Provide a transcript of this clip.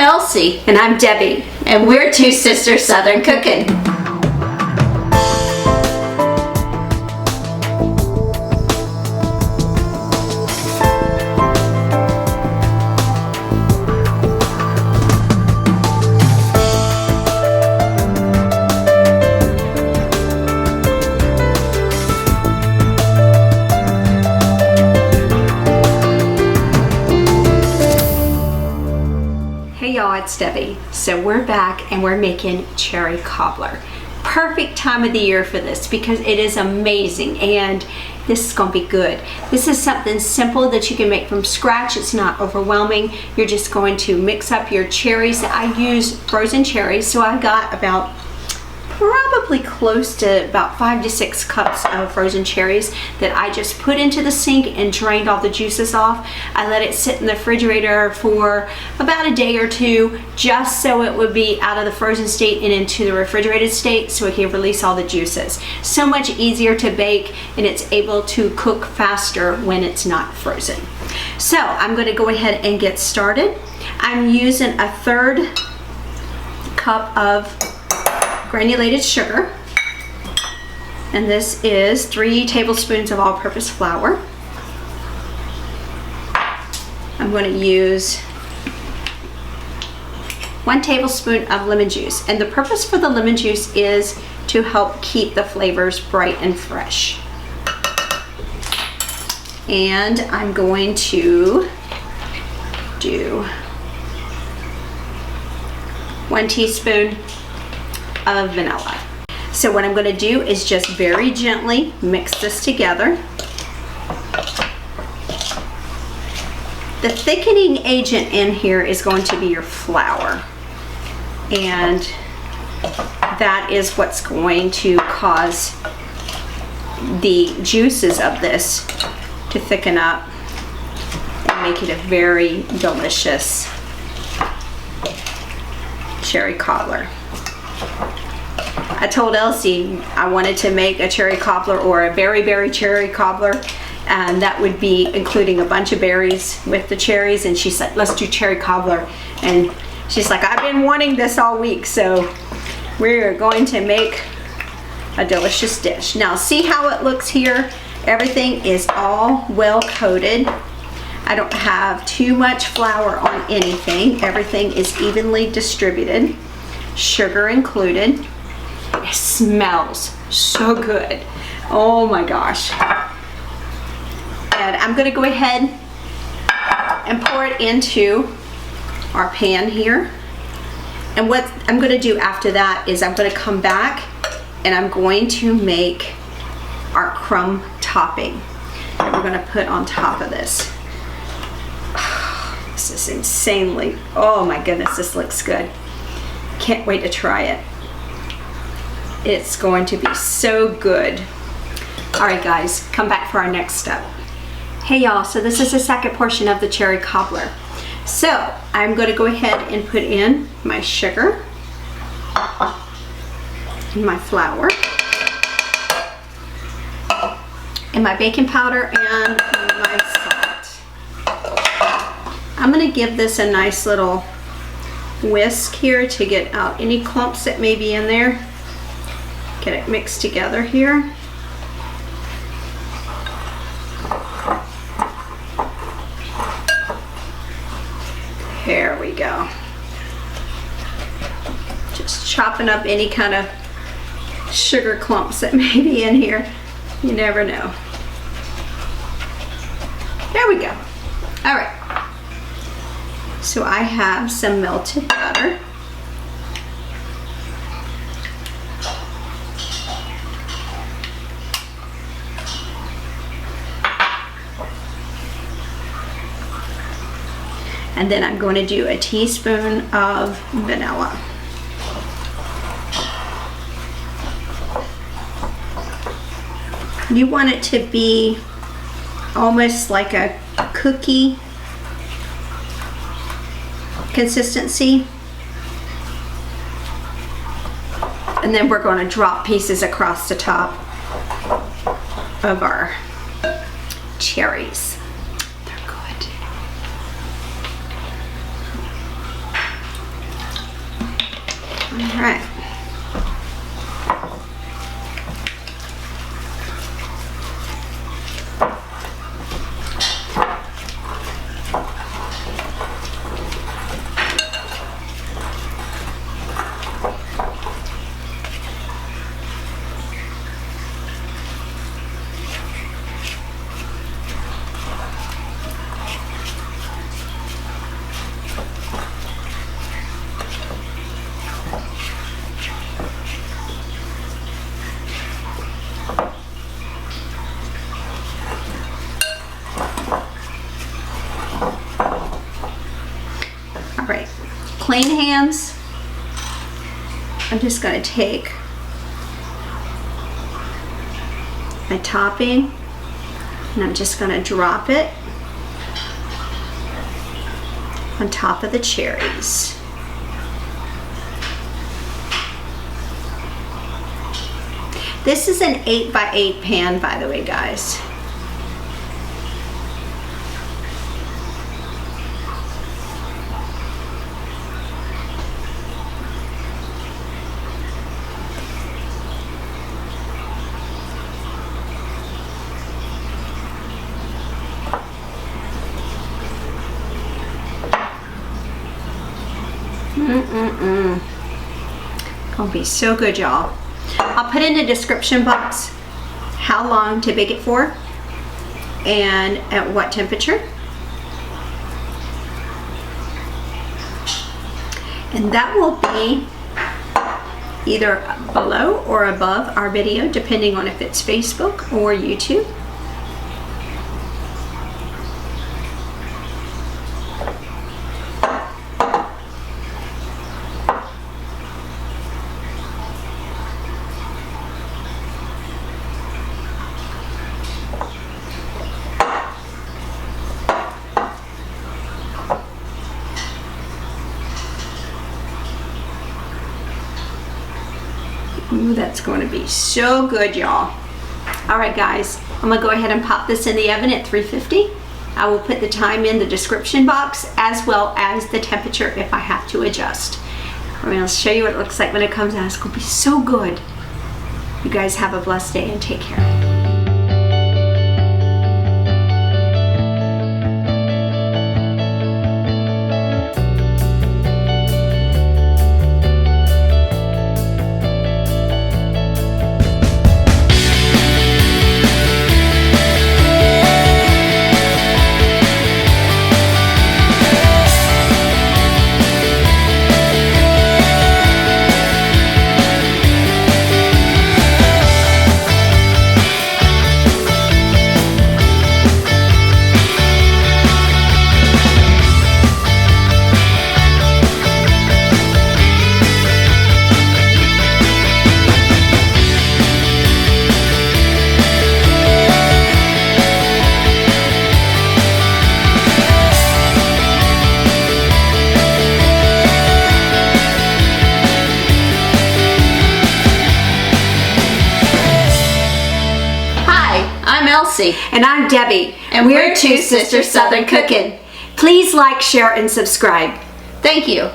Elsie. And I'm Debbie. And we're Two Sisters Southern Cooking. Hey y'all, it's Debbie. So we're back and we're making cherry cobbler. Perfect time of the year for this because it is amazing and this is gonna be good. This is something simple that you can make from scratch. It's not overwhelming. You're just going to mix up your cherries. I use frozen cherries, so I got about probably close to about 5 to 6 cups of frozen cherries that I just put into the sink and drained all the juices off. I let it sit in the refrigerator for about a day or two just so it would be out of the frozen state and into the refrigerated state so it can release all the juices. So much easier to bake and it's able to cook faster when it's not frozen. So I'm going to go ahead and get started. I'm using a 1/3 cup of granulated sugar, and this is 3 tablespoons of all-purpose flour. I'm going to use 1 tablespoon of lemon juice, and the purpose for the lemon juice is to help keep the flavors bright and fresh. And I'm going to do 1 teaspoon of vanilla. So what I'm going to do is just very gently mix this together. The thickening agent in here is going to be your flour, and that is what's going to cause the juices of this to thicken up and make it a very delicious cherry cobbler. I told Elsie I wanted to make a cherry cobbler or a berry cherry cobbler, and that would be including a bunch of berries with the cherries, and she said let's do cherry cobbler, and she's like, I've been wanting this all week, so we're going to make a delicious dish. Now see how it looks here? Everything is all well coated. I don't have too much flour on anything. Everything is evenly distributed, sugar included. It smells so good. Oh my gosh. And I'm going to go ahead and pour it into our pan here. And what I'm going to do after that is I'm going to come back and I'm going to make our crumb topping that we're going to put on top of this. This is insanely, oh my goodness, this looks good. Can't wait to try it. It's going to be so good. All right guys, come back for our next step. Hey y'all, so this is the second portion of the cherry cobbler. So I'm going to go ahead and put in my sugar and my flour and my baking powder and my salt. I'm going to give this a nice little whisk here to get out any clumps that may be in there. Get it mixed together here. There we go. Just chopping up any kind of sugar clumps that may be in here. You never know. There we go. All right. So I have some melted butter. And then I'm going to do a teaspoon of vanilla. You want it to be almost like a cookie consistency. And then we're going to drop pieces across the top of our cherries. They're good. All right. All right, clean hands. I'm just going to take my topping and I'm just going to drop it on top of the cherries. This is an 8x8 pan, by the way, guys. Gonna be so good, y'all. I'll put in the description box how long to bake it for and at what temperature. And that will be either below or above our video, depending on if it's Facebook or YouTube. Ooh, that's going to be so good, y'all. All right, guys, I'm going to go ahead and pop this in the oven at 350. I will put the time in the description box as well as the temperature if I have to adjust. I'm going to show you what it looks like when it comes out. It's going to be so good. You guys have a blessed day and take care. I'm Elsie. And I'm Debbie. And we're Two Sisters Southern Cooking. Please like, share, and subscribe. Thank you.